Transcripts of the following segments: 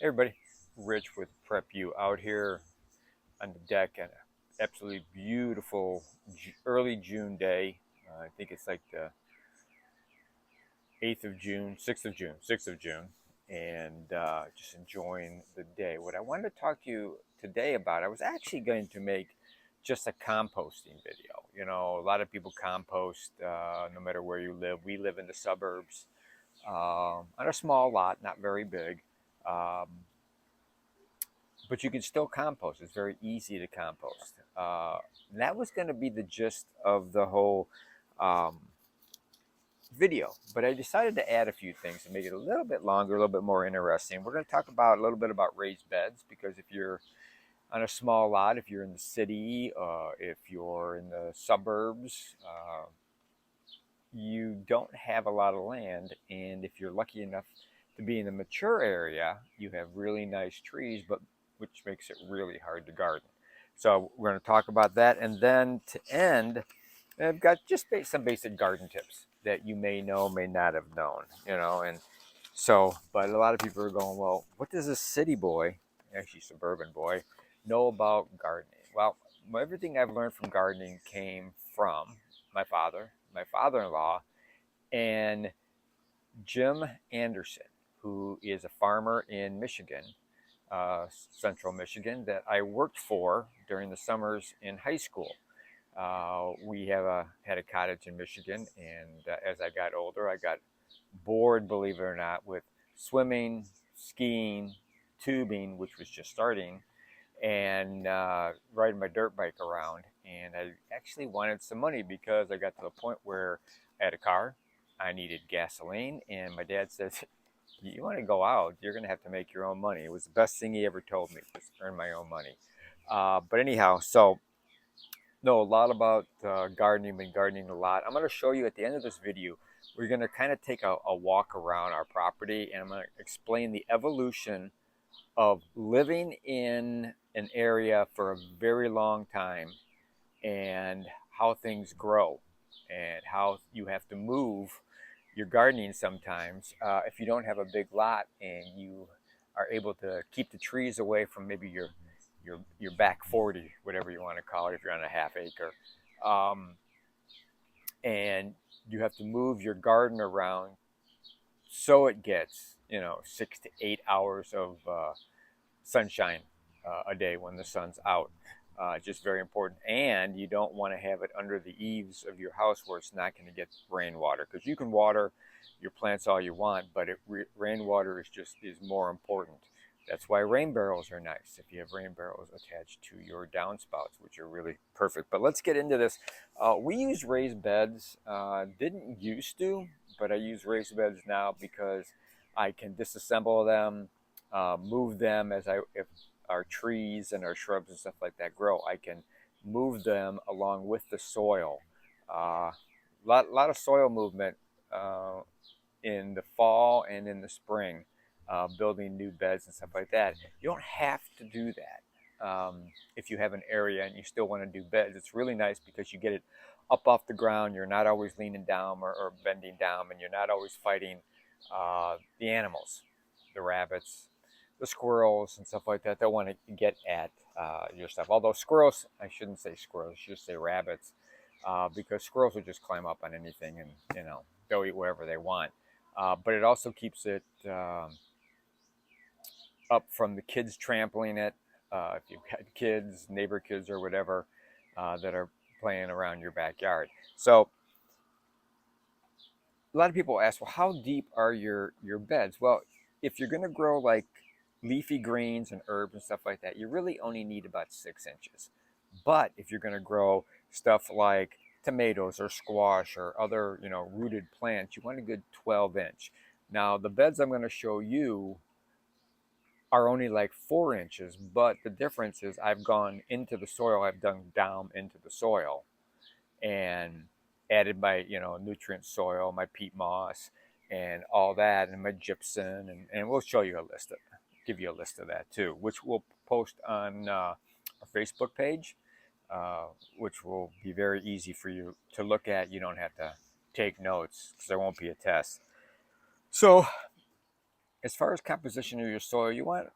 Hey everybody, Rich with Prep You out here on the deck on an absolutely beautiful early June day. I think it's like the 8th of June, 6th of June, 6th of June, and just enjoying the day. What I wanted to talk to you today about, I was actually going to make just a composting video. You know, a lot of people compost no matter where you live. We live in the suburbs on a small lot, not very big. Um, but you can still compost. It's very easy to compost. That was going to be the gist of the whole um, video, but I decided to add a few things to make it a little bit longer, a little bit more interesting. We're going to talk about a little bit about raised beds because if you're on a small lot, if you're in the city, if you're in the suburbs, you don't have a lot of land, and if you're lucky enough to be in the mature area, you have really nice trees, but which makes it really hard to garden. So we're going to talk about that, and then to end, I've got just some basic garden tips that you may know, may not have known, you know, and so, but a lot of people are going, well, what does a city boy, actually suburban boy, know about gardening? Well, everything I've learned from gardening came from my father, my father-in-law, and Jim Anderson, who is a farmer in Michigan, central Michigan, that I worked for during the summers in high school. We had a cottage in Michigan, and as I got older, I got bored, believe it or not, with swimming, skiing, tubing, which was just starting, and riding my dirt bike around. And I actually wanted some money because I got to the point where I had a car, I needed gasoline, and my dad said, "You want to go out? You're going to have to make your own money." It was the best thing he ever told me, was earn my own money. But anyhow, so know a lot about gardening, been gardening a lot. I'm going to show you at the end of this video, we're going to kind of take a walk around our property, and I'm going to explain the evolution of living in an area for a very long time and how things grow and how you have to move your gardening sometimes if you don't have a big lot and you are able to keep the trees away from maybe your back 40, whatever you want to call it, if you're on a half acre. Um, and you have to move your garden around so it gets, 6 to 8 hours of sunshine a day when the sun's out. Just very important. And you don't want to have it under the eaves of your house where it's not going to get rainwater, because you can water your plants all you want, but rainwater is more important. That's why rain barrels are nice if you have rain barrels attached to your downspouts, which are really perfect. But let's get into this. We use raised beds. Didn't used to, but I use raised beds now because I can disassemble them, move them if our trees and our shrubs and stuff like that grow. I can move them along with the soil. Lot of soil movement in the fall and in the spring, building new beds and stuff like that. You don't have to do that if you have an area and you still want to do beds. It's really nice because you get it up off the ground. You're not always leaning down or bending down, and you're not always fighting the animals, the rabbits, the squirrels, and stuff like that. They want to get at your stuff. Although squirrels, I shouldn't say squirrels, I should say rabbits, because squirrels will just climb up on anything and they'll eat whatever they want. But it also keeps it up from the kids trampling it. If you've got kids, neighbor kids, or whatever that are playing around your backyard. So a lot of people ask, well, how deep are your beds? Well, if you're going to grow like leafy greens and herbs and stuff like that, you really only need about 6 inches. But if you're going to grow stuff like tomatoes or squash or other, rooted plants, you want a good 12-inch. Now, the beds I'm going to show you are only like 4 inches, but the difference is I've gone into the soil, I've dug down into the soil and added my, nutrient soil, my peat moss and all that, and my gypsum, and we'll show you give you a list of that too, which we'll post on our Facebook page, which will be very easy for you to look at. You don't have to take notes because there won't be a test. So as far as composition of your soil, you want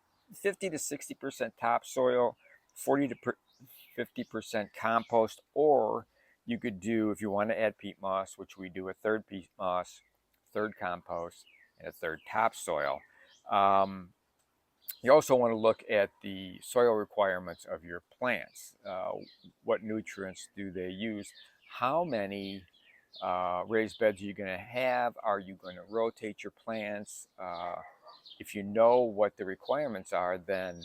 50 to 60% topsoil, 40 to 50% compost, or you could do, if you want to add peat moss, which we do, a third peat moss, third compost, and a third topsoil. Um, you also want to look at the soil requirements of your plants. What nutrients do they use? How many raised beds are you going to have? Are you going to rotate your plants? If you know what the requirements are, then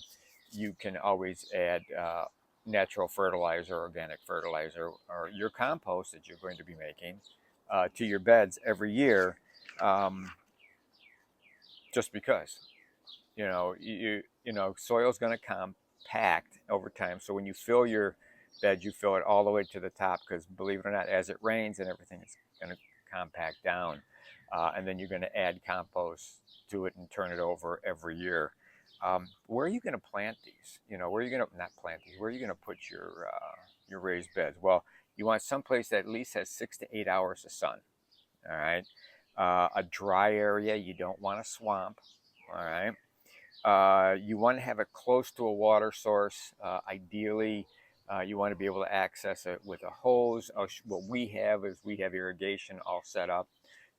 you can always add natural fertilizer, organic fertilizer, or your compost that you're going to be making to your beds every year, um, just because soil's going to compact over time. So when you fill your bed, you fill it all the way to the top, because believe it or not, as it rains and everything, it's going to compact down, and then you're going to add compost to it and turn it over every year. Where are you going to plant these? Where are you going to not plant these? Where are you going to put your raised beds? Well, you want someplace that at least has 6 to 8 hours of sun. All right, a dry area. You don't want a swamp. All right. You want to have it close to a water source. Ideally, you want to be able to access it with a hose. What we have is we have irrigation all set up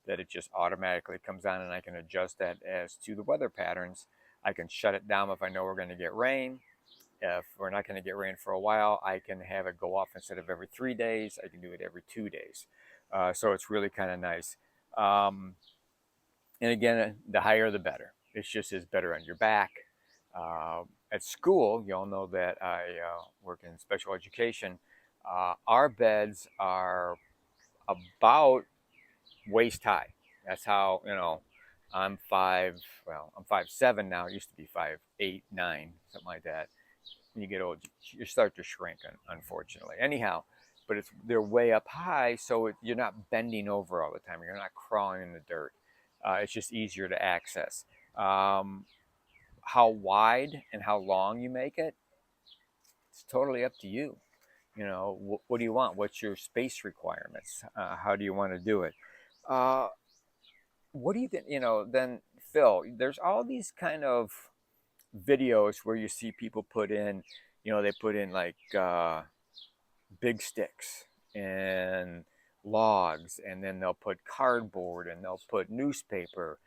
that it just automatically comes on, and I can adjust that as to the weather patterns. I can shut it down if I know we're going to get rain. If we're not going to get rain for a while, I can have it go off instead of every 3 days. I can do it every 2 days. So it's really kind of nice. And again, the higher the better. It's just is better on your back. At school, you all know that I work in special education. Our beds are about waist high. That's how, I'm I'm 5'7" now. It used to be 5'8", 9", something like that. When you get old, you start to shrink, unfortunately. Anyhow, but they're way up high, so you're not bending over all the time. You're not crawling in the dirt. It's just easier to access. How wide and how long you make it, it's totally up to you. What do you want? What's your space requirements? How do you want to do it? Uh, what do you think? Then Phil, there's all these kind of videos where you see people put in, they put in like big sticks and logs, and then they'll put cardboard, and they'll put newspaper,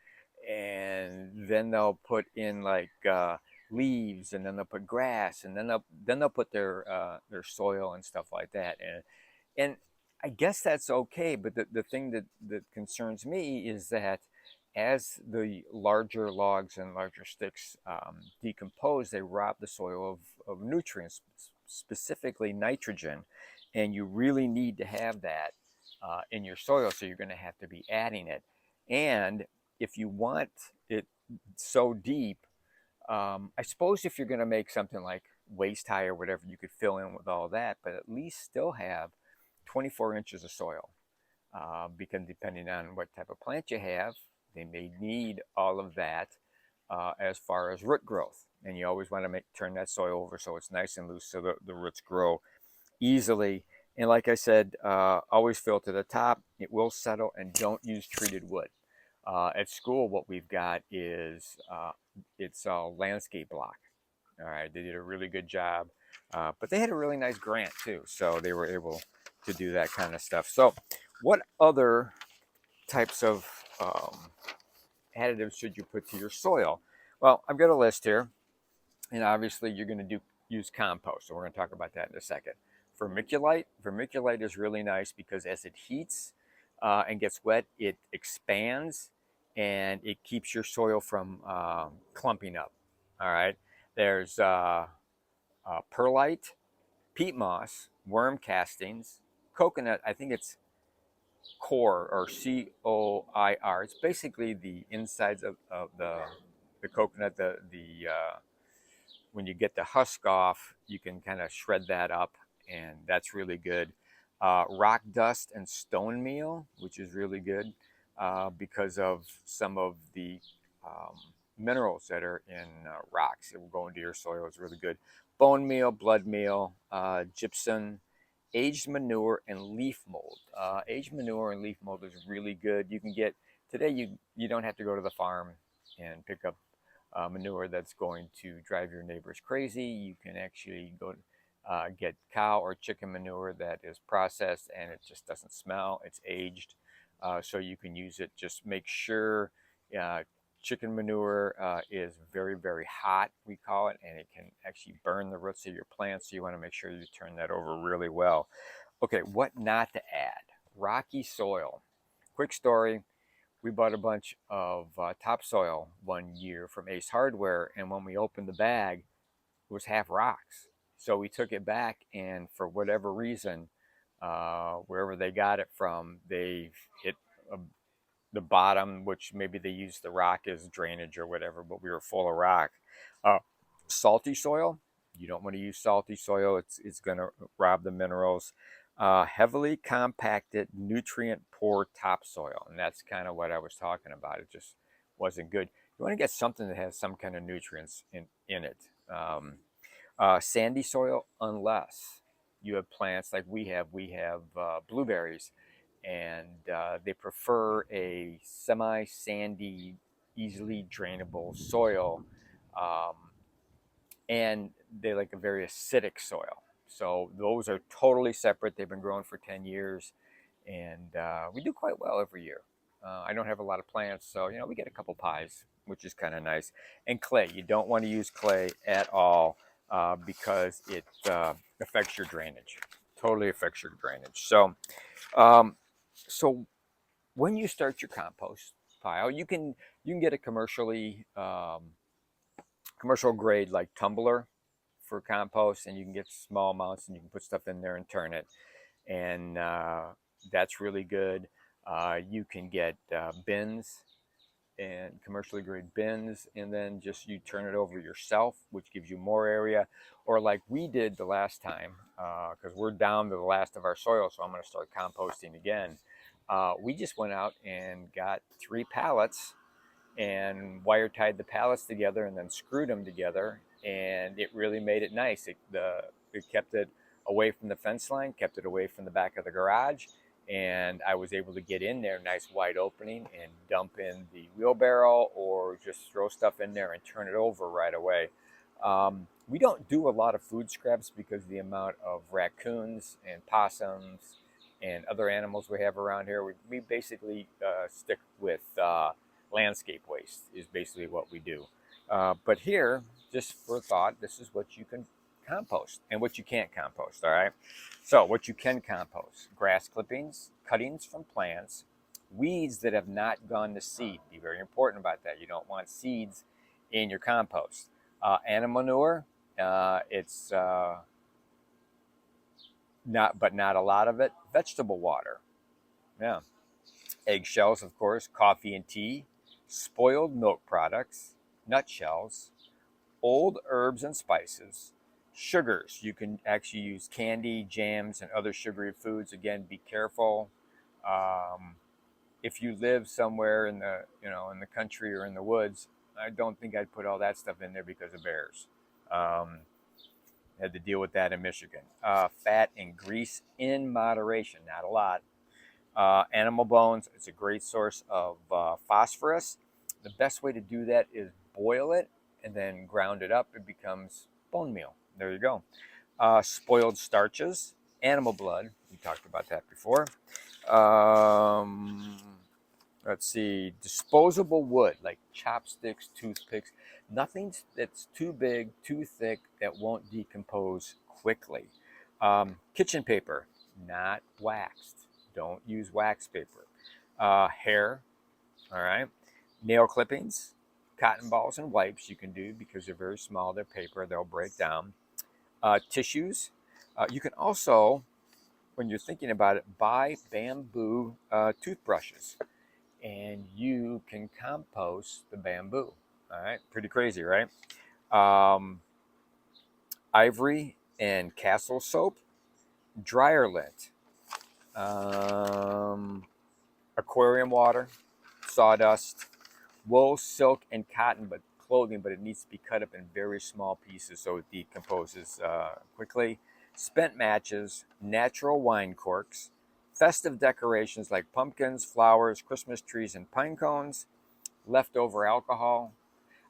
and then they'll put in like leaves, and then they'll put grass, and then they'll put their soil and stuff like that. And I guess that's okay, but the thing that concerns me is that as the larger logs and larger sticks decompose, they rob the soil of nutrients, specifically nitrogen, and you really need to have that in your soil, so you're going to have to be adding it. And if you want it so deep, I suppose if you're going to make something like waist high or whatever, you could fill in with all that, but at least still have 24 inches of soil, because depending on what type of plant you have, they may need all of that as far as root growth. And you always want to turn that soil over so it's nice and loose, so the roots grow easily. And like I said, always fill to the top. It will settle, and don't use treated wood. At school, what we've got is it's a landscape block. All right, they did a really good job, but they had a really nice grant too, so they were able to do that kind of stuff. So, what other types of additives should you put to your soil? Well, I've got a list here, and obviously you're going to use compost, so we're going to talk about that in a second. Vermiculite is really nice because as it heats and gets wet, it expands and it keeps your soil from clumping up. All right, there's perlite, peat moss, worm castings, coconut. I think it's core, or COIR. It's basically the insides of the coconut. When you get the husk off, you can kind of shred that up, and that's really good. Rock dust and stone meal, which is really good because of some of the minerals that are in rocks. It will go into your soil. It's really good. Bone meal, blood meal, gypsum, aged manure, and leaf mold. Aged manure and leaf mold is really good. You can get today. You don't have to go to the farm and pick up manure that's going to drive your neighbors crazy. You can actually go get cow or chicken manure that is processed and it just doesn't smell. It's aged, so you can use it. Just make sure uh, chicken manure is very, very hot, we call it, and it can actually burn the roots of your plants. So you want to make sure you turn that over really well. Okay, what not to add? Rocky soil. Quick story. We bought a bunch of topsoil one year from Ace Hardware, and when we opened the bag, it was half rocks. So we took it back, and for whatever reason, wherever they got it from, they hit a, the bottom, which maybe they used the rock as drainage or whatever, but we were full of rock. Uh, Salty soil, you don't want to use salty soil. It's going to rob the minerals. Heavily compacted, nutrient poor topsoil, and that's kind of what I was talking about. It just wasn't good. You want to get something that has some kind of nutrients in it. Sandy soil, unless you have plants like we have. We have blueberries, and they prefer a semi-sandy, easily drainable soil. Um, and they like a very acidic soil. So those are totally separate. They've been growing for 10 years, and we do quite well every year. I don't have a lot of plants, so we get a couple pies, which is kind of nice. And clay, you don't want to use clay at all because it affects your drainage. Totally affects your drainage. Um, so when you start your compost pile, you can get a commercial grade like tumbler for compost, and you can get small amounts and you can put stuff in there and turn it, and that's really good. You can get bins and commercially grade bins, and then just you turn it over yourself, which gives you more area. Or like we did the last time, because we're down to the last of our soil, so I'm going to start composting again. We just went out and got 3 pallets and wire tied the pallets together and then screwed them together, and it really made it nice. It kept it away from the fence line, kept it away from the back of the garage, and I was able to get in there, nice wide opening, and dump in the wheelbarrow or just throw stuff in there and turn it over right away. We don't do a lot of food scraps because of the amount of raccoons and possums and other animals we have around here. We basically stick with landscape waste is basically what we do. But here, just for thought, this is what you can compost and what you can't compost, all right? So what you can compost: grass clippings, cuttings from plants, weeds that have not gone to seed. Be very important about that. You don't want seeds in your compost. Animal manure, it's not a lot of it. Vegetable water, yeah. Eggshells, of course, coffee and tea, spoiled milk products, nutshells, old herbs and spices, sugars. You can actually use candy, jams, and other sugary foods. Again, be careful. Um, if you live somewhere in the country or in the woods, I don't think I'd put all that stuff in there because of bears. Um, had to deal with that in Michigan. Fat and grease in moderation, not a lot. Animal bones, it's a great source of phosphorus. The best way to do that is boil it and then ground it up. It becomes bone meal. There you go. Spoiled starches, animal blood. We talked about that before. Um, let's see. Disposable wood, like chopsticks, toothpicks. Nothing that's too big, too thick, that won't decompose quickly. Kitchen paper, not waxed. Don't use wax paper. Hair, all right. Nail clippings, cotton balls, and wipes you can do because they're very small. They're paper, they'll break down. Tissues. You can also, when you're thinking about it, buy bamboo toothbrushes, and you can compost the bamboo. All right, pretty crazy, right? Um, Ivory and Castle soap, dryer lint, um, aquarium water, sawdust, wool, silk, and cotton, but clothing, but it needs to be cut up in very small pieces so it decomposes quickly. Spent matches, natural wine corks, festive decorations like pumpkins, flowers, Christmas trees, and pine cones, Leftover alcohol.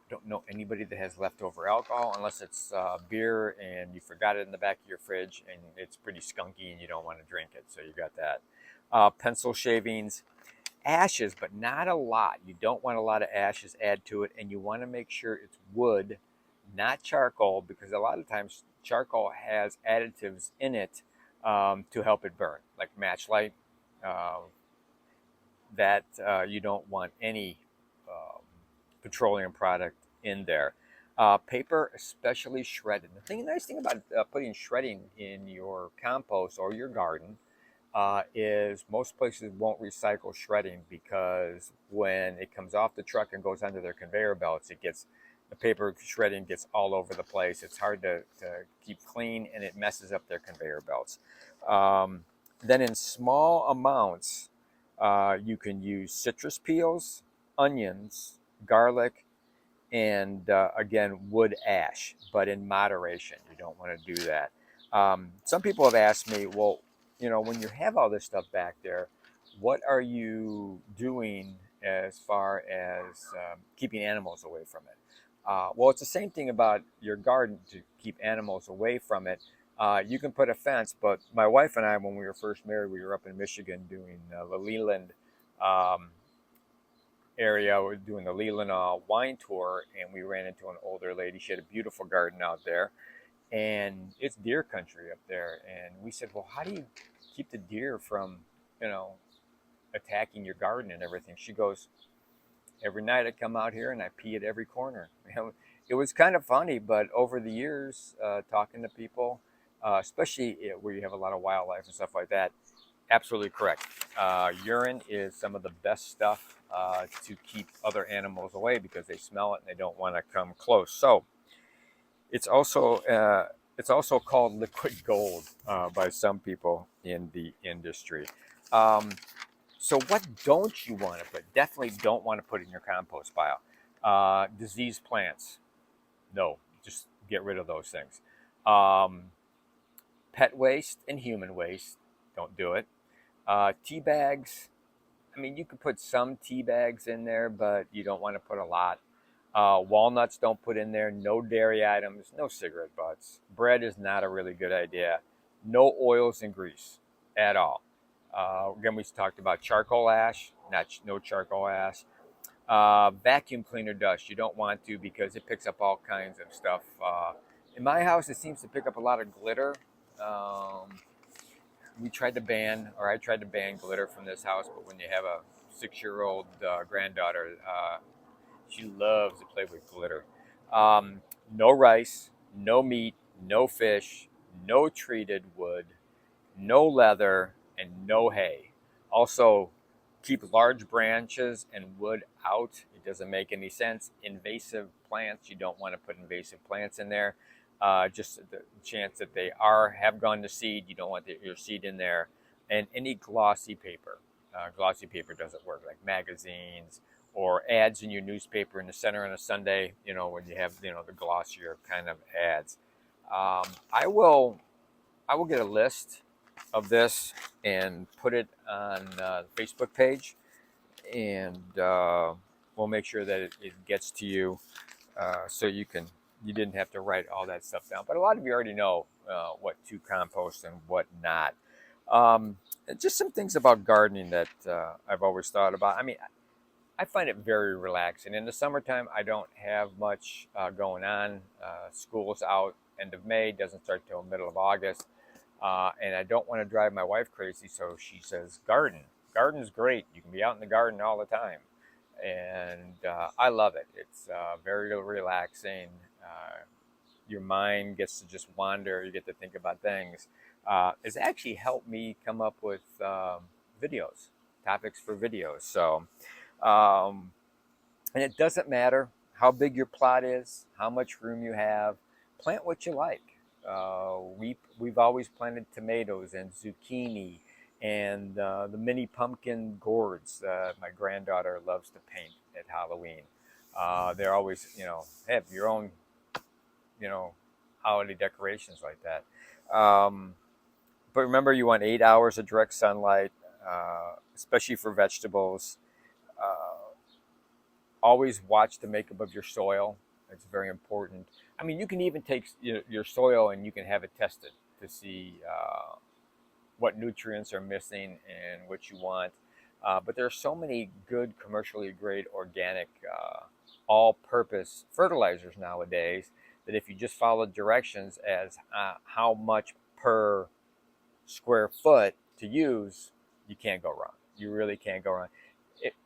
I don't know anybody that has leftover alcohol unless it's beer and you forgot it in the back of your fridge and it's pretty skunky and you don't want to drink it. So you got that. Pencil shavings, ashes, but not a lot. You don't want a lot of ashes add to it, and you want to make sure it's wood, not charcoal, because a lot of times charcoal has additives in it to help it burn, like matchlight. Uh, that you don't want any um, petroleum product in there. Paper, especially shredded. Nice thing about putting shredding in your compost or your garden is most places won't recycle shredding because when it comes off the truck and goes onto their conveyor belts, the paper shredding gets all over the place. It's hard to keep clean and it messes up their conveyor belts. Um, then in small amounts, you can use citrus peels, onions, garlic, and again, wood ash, but in moderation. You don't want to do that. Some people have asked me, well, when you have all this stuff back there, what are you doing as far as keeping animals away from it? Well, it's the same thing about your garden to keep animals away from it. You can put a fence, but my wife and I, when we were first married, we were up in Michigan doing the Leland um, area. We were doing the Leland wine tour, and we ran into an older lady. She had a beautiful garden out there, and it's deer country up there. And we said, "Well, how do you keep the deer from, you know, attacking your garden and everything?" She goes, "Every night I come out here and I pee at every corner." It was kind of funny, but over the years, talking to people, especially where you have a lot of wildlife and stuff like that, absolutely correct. Urine is some of the best stuff to keep other animals away because they smell it and they don't want to come close. So it's also uh, it's also called liquid gold by some people in the industry. Um, so what don't you want to put? Definitely don't want to put in your compost pile. Diseased plants. No, just get rid of those things. Um, Pet waste and human waste. Don't do it. Tea bags. I mean, you could put some tea bags in there, but you don't want to put a lot. Walnuts don't put in there. No dairy items. No cigarette butts. Bread is not a really good idea. No oils and grease at all. Again, we talked about charcoal ash. No charcoal ash. Vacuum cleaner dust. You don't want to because it picks up all kinds of stuff. In my house, it seems to pick up a lot of glitter. Um, I tried to ban glitter from this house, but when you have a 6-year-old granddaughter, she loves to play with glitter. Um, no rice, no meat, no fish, no treated wood, no leather, and no hay. Also, keep large branches and wood out. It doesn't make any sense. Invasive plants, you don't want to put invasive plants in there. Just the chance that they have gone to seed, you don't want your seed in there. And any glossy paper. Glossy paper doesn't work, like magazines or ads in your newspaper in the center on a Sunday, when you have, the glossier kind of ads. Um, I will I will get a list of this and put it on the Facebook page, and we'll make sure that it gets to you so you didn't have to write all that stuff down. But a lot of you already know what to compost and what not. And just some things about gardening that I've always thought about. I mean, I find it very relaxing. In the summertime, I don't have much going on. School's out end of May, doesn't start till middle of August. And I don't want to drive my wife crazy, so she says, garden. Garden's great. You can be out in the garden all the time. And I love it. It's very relaxing. Your mind gets to just wander. You get to think about things. It's actually helped me come up with videos, topics for videos. So, um, and it doesn't matter how big your plot is, how much room you have. Plant what you like. We've always planted tomatoes and zucchini and the mini pumpkin gourds. My granddaughter loves to paint at Halloween. They're always, have your own, you know, holiday decorations like that. But remember, you want 8 hours of direct sunlight, especially for vegetables. Uh, Always watch the makeup of your soil. It's very important. I mean, you can even take your soil and you can have it tested to see what nutrients are missing and what you want. But there are so many good commercially grade organic all-purpose fertilizers nowadays that if you just follow directions as how much per square foot to use, you can't go wrong. You really can't go wrong.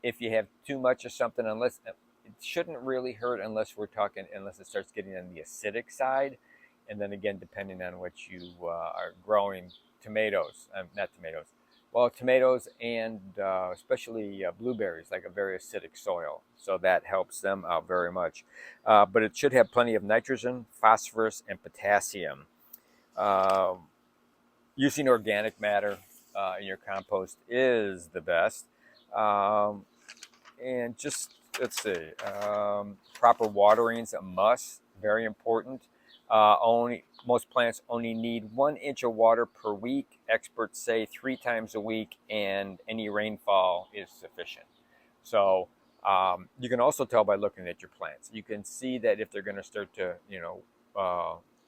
If you have too much of something, unless it shouldn't really hurt unless it starts getting on the acidic side, and then again, depending on what you are growing, not tomatoes, well, tomatoes and especially blueberries, like a very acidic soil. So that helps them out very much. But it should have plenty of nitrogen, phosphorus, and potassium. Um Using organic matter in your compost is the best. Um, and just let's see, proper watering is a must, very important. Only Most plants only need 1 inch of water per week. Experts say 3 times a week, and any rainfall is sufficient. So you can also tell by looking at your plants. You can see that if they're going to start to,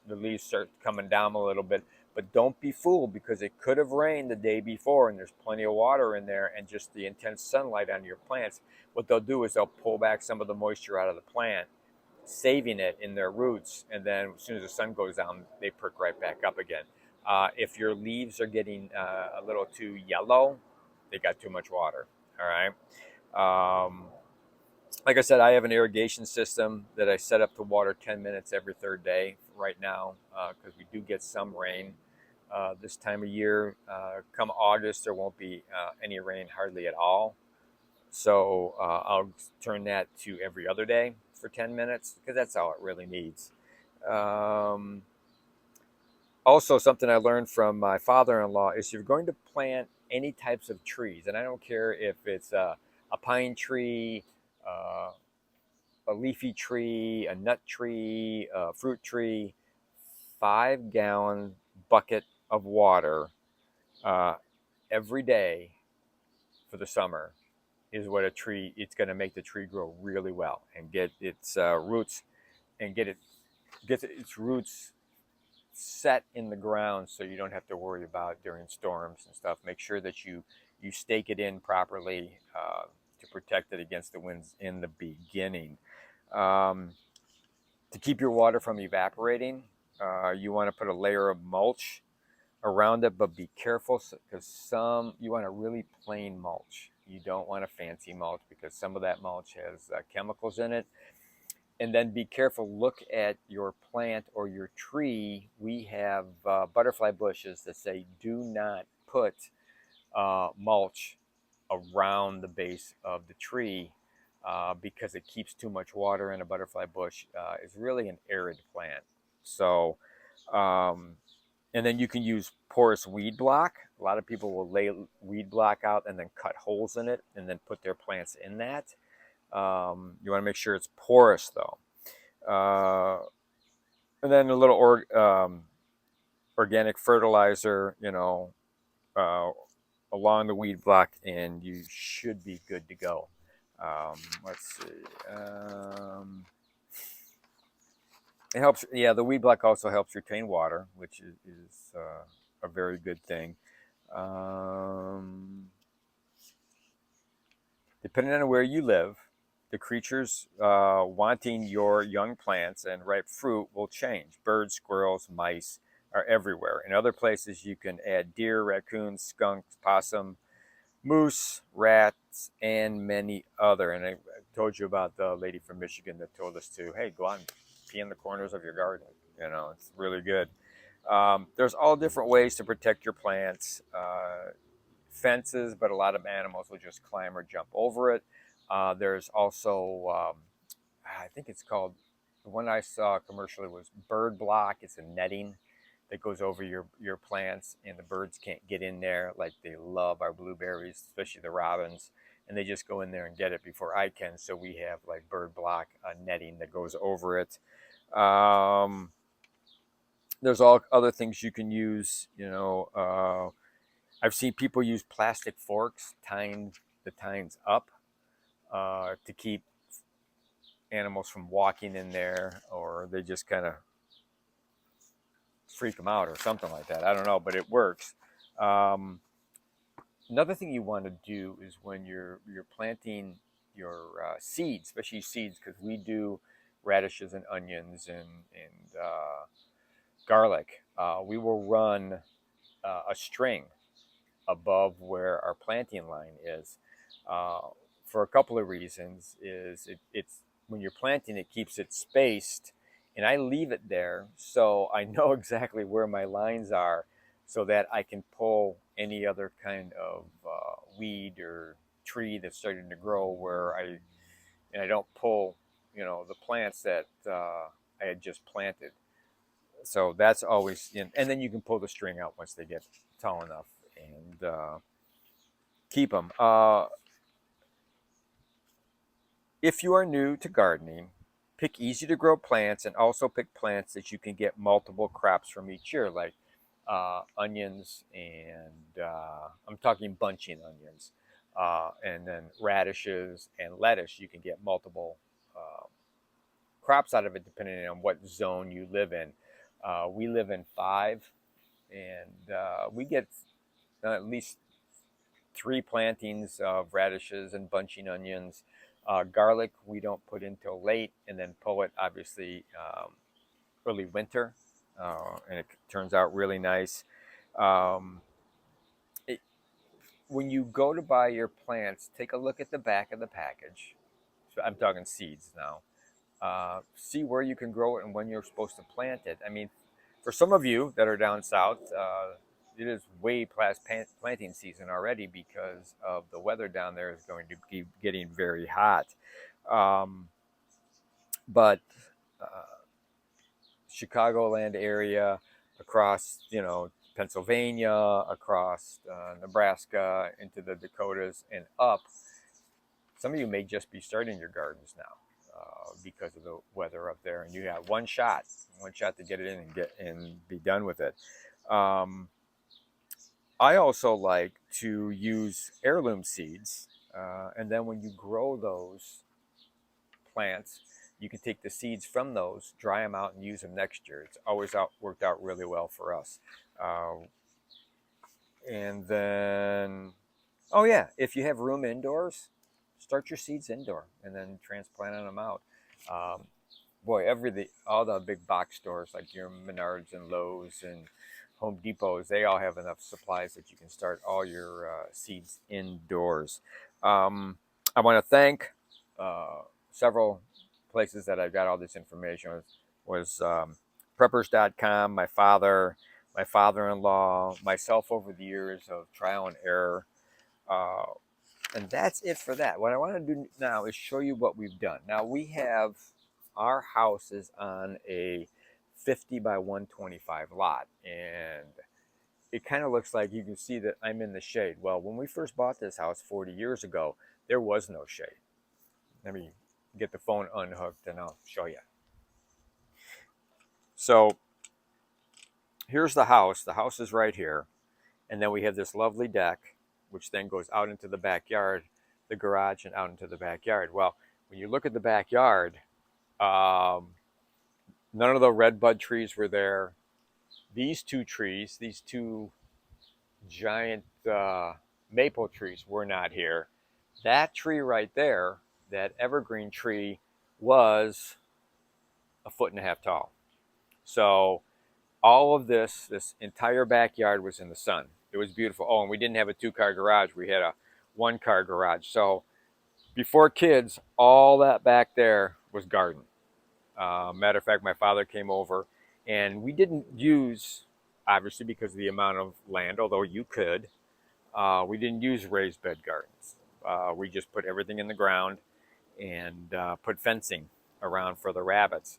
the leaves start coming down a little bit. But don't be fooled, because it could have rained the day before and there's plenty of water in there, and just the intense sunlight on your plants. What they'll do is they'll pull back some of the moisture out of the plant, saving it in their roots. And then as soon as the sun goes down, they perk right back up again. If your leaves are getting a little too yellow, they got too much water. All right. Like I said, I have an irrigation system that I set up to water 10 minutes every third day right now, because we do get some rain this time of year. Come August, there won't be any rain hardly at all. So I'll turn that to every other day for 10 minutes, because that's all it really needs. Um, Also, something I learned from my father-in-law is, if you're going to plant any types of trees, and I don't care if it's a pine tree, uh, a leafy tree, a nut tree, a fruit tree, 5 gallon bucket of water uh, every day for the summer is what it's going to make the tree grow really well and get its roots and get its roots set in the ground, so you don't have to worry about during storms and stuff. Make sure that you stake it in properly to protect it against the winds in the beginning. Um, to keep your water from evaporating, you want to put a layer of mulch around it, but be careful, because you want a really plain mulch. You don't want a fancy mulch, because some of that mulch has chemicals in it. And then be careful. Look at your plant or your tree. We have butterfly bushes that say do not put mulch around the base of the tree, because it keeps too much water, and a butterfly bush is really an arid plant. So, and then you can use porous weed block. A lot of people will lay weed block out and then cut holes in it and then put their plants in that. You want to make sure it's porous, though. And then a little organic fertilizer, uh, along the weed block, and you should be good to go. Let's see. It helps. Yeah, the weed block also helps retain water, which is a very good thing. Um, Depending on where you live, the creatures wanting your young plants and ripe fruit will change. Birds, squirrels, mice are everywhere. In other places, you can add deer, raccoons, skunks, possum, moose, rats, and many other. And I told you about the lady from Michigan that told us to, hey, go out and pee in the corners of your garden. It's really good. There's all different ways to protect your plants. Fences, but a lot of animals will just climb or jump over it. There's also, I think it's called, the one I saw commercially was bird block. It's a netting that goes over your plants, and the birds can't get in there. Like, they love our blueberries, especially the robins, and they just go in there and get it before I can. So we have like bird block netting that goes over it. There's all other things you can use. I've seen people use plastic forks tying the tines up to keep animals from walking in there, or they just kind of freak them out or something like that. I don't know, but it works. Um, Another thing you want to do is when you're planting your seeds, especially seeds, because we do radishes and onions and garlic. We will run a string above where our planting line is, uh, for a couple of reasons. It's when you're planting, it keeps it spaced, and I leave it there so I know exactly where my lines are, so that I can pull any other kind of weed or tree that's starting to grow where I don't pull, the plants that I had just planted. So that's always and then you can pull the string out once they get tall enough, and keep them. If you are new to gardening, pick easy to grow plants, and also pick plants that you can get multiple crops from each year, like onions, and I'm talking bunching onions, and then radishes and lettuce. You can get multiple uh, crops out of it depending on what zone you live in. We live in 5, and we get at least 3 plantings of radishes and bunching onions. Garlic we don't put in till late, and then pull it obviously early winter, and it turns out really nice. Um, it, when you go to buy your plants, take a look at the back of the package. So I'm talking seeds now. See where you can grow it and when you're supposed to plant it. I mean, for some of you that are down south, it is way past planting season already because of the weather down there is going to be getting very hot. Um, but Chicagoland area, across Pennsylvania, across Nebraska, into the Dakotas and up. Some of you may just be starting your gardens now because of the weather up there, and you have one shot to get it in and get and be done with it. Um, I also like to use heirloom seeds, and then when you grow those plants, you can take the seeds from those, dry them out, and use them next year. It's always worked out really well for us. Uh, and then, oh yeah, if you have room indoors, start your seeds indoor and then transplant them out. Um, Boy, all the big box stores like your Menards and Lowe's and Home Depots, they all have enough supplies that you can start all your seeds indoors. I want to thank several places that I got all this information. Was preppers.com, my father-in-law, myself over the years of trial and error. Uh, and that's it for that. What I want to do now is show you what we've done. Now our house is on a 50 by 125 lot, and it kind of looks like you can see that I'm in the shade. Well, when we first bought this house 40 years ago, there was no shade. Let me get the phone unhooked and I'll show you. So here's the house. The house is right here. And then we have this lovely deck, which then goes out into the backyard, the garage, and out into the backyard. Well, when you look at the backyard, um, none of the red bud trees were there. These two giant maple trees were not here. That tree right there, that evergreen tree, was a foot and a half tall. So all of this entire backyard was in the sun. It was beautiful. Oh, and we didn't have a 2-car garage. We had a 1-car garage. So before kids, all that back there was garden. Matter of fact, my father came over, and we didn't use, obviously because of the amount of land, although you could, we didn't use raised bed gardens. We just put everything in the ground and put fencing around for the rabbits.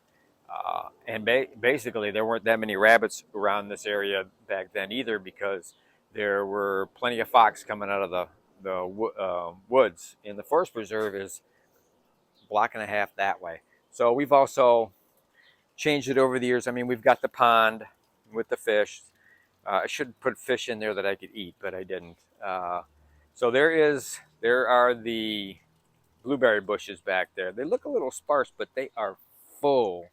And basically, there weren't that many rabbits around this area back then either, because there were plenty of fox coming out of the woods. And the forest preserve is a block and a half that way. So we've also changed it over the years. I mean, we've got the pond with the fish. I should put fish in there that I could eat, but I didn't. So there are the blueberry bushes back there. They look a little sparse, but they are full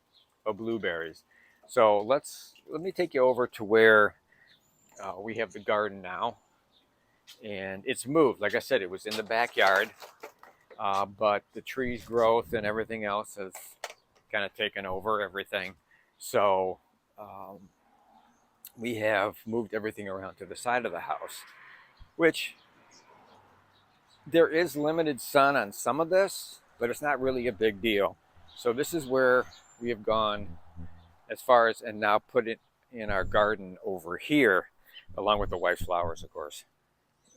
of blueberries. So let me take you over to where we have the garden now, and it's moved. Like I said, it was in the backyard, but the trees growth and everything else has kind of taken over everything. So um, we have moved everything around to the side of the house, which there is limited sun on some of this, but it's not really a big deal. So this is where we have gone as far as, and now put it in our garden over here, along with the white flowers, of course.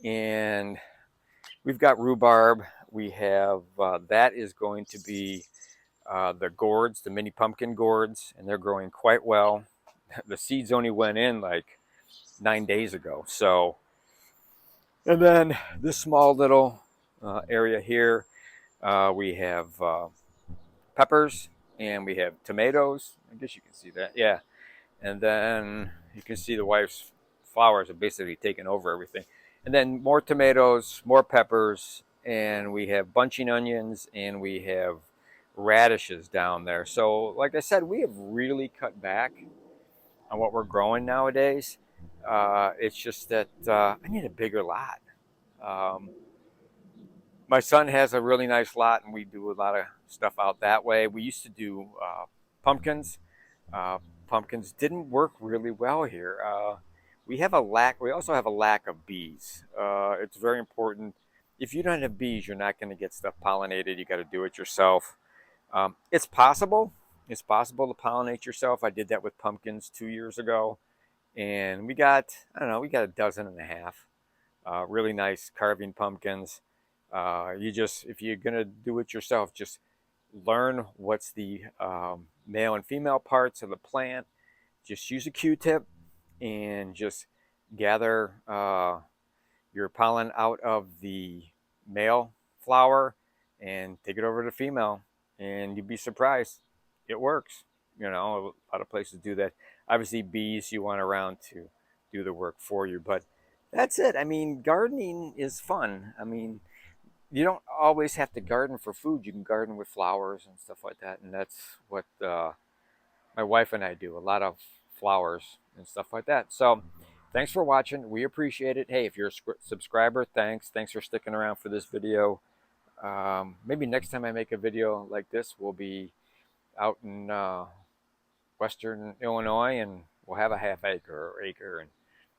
And we've got rhubarb. We have that is going to be the gourds, the mini pumpkin gourds, and they're growing quite well. The seeds only went in like 9 days ago. So, and then this small little area here, we have peppers and we have tomatoes. I guess you can see that. Yeah. And then you can see the wife's flowers have basically taken over everything. And then more tomatoes, more peppers, and we have bunching onions and we have radishes down there. So, like I said, we have really cut back on what we're growing nowadays. It's just that I need a bigger lot. Um, my son has a really nice lot, and we do a lot of stuff out that way. We used to do pumpkins. Uh, Pumpkins didn't work really well here. We have a lack. We also have a lack of bees. It's very important. If you don't have bees, you're not going to get stuff pollinated. You got to do it yourself. It's possible. It's possible to pollinate yourself. I did that with pumpkins 2 years ago, and we got, I don't know, we got a dozen and a half. Really nice carving pumpkins. You just, if you're gonna do it yourself, just learn what's the male and female parts of the plant. Just use a Q-tip and just gather your pollen out of the male flower and take it over to the female, and you'd be surprised. It works. You know, a lot of places do that. Obviously, bees you want around to do the work for you, but that's it. I mean, gardening is fun. I mean, you don't always have to garden for food. You can garden with flowers and stuff like that, and that's what my wife and I do. A lot of flowers and stuff like that. So, thanks for watching. We appreciate it. Hey, if you're a subscriber, thanks. Thanks for sticking around for this video. Maybe next time I make a video like this, we'll be out in western Illinois, and we'll have a half acre or acre, and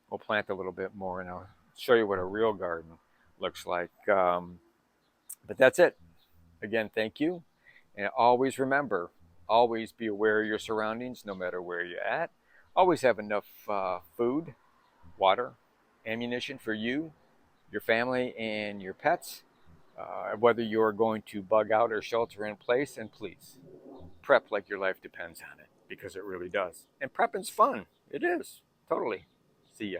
we'll plant a little bit more, and I'll show you what a real garden looks like. But that's it. Again, thank you. And always remember, always be aware of your surroundings, no matter where you're at. Always have enough food, water, ammunition for you, your family, and your pets. Whether you're going to bug out or shelter in place, and please prep like your life depends on it, because it really does. And prepping's fun. It is. Totally. See ya.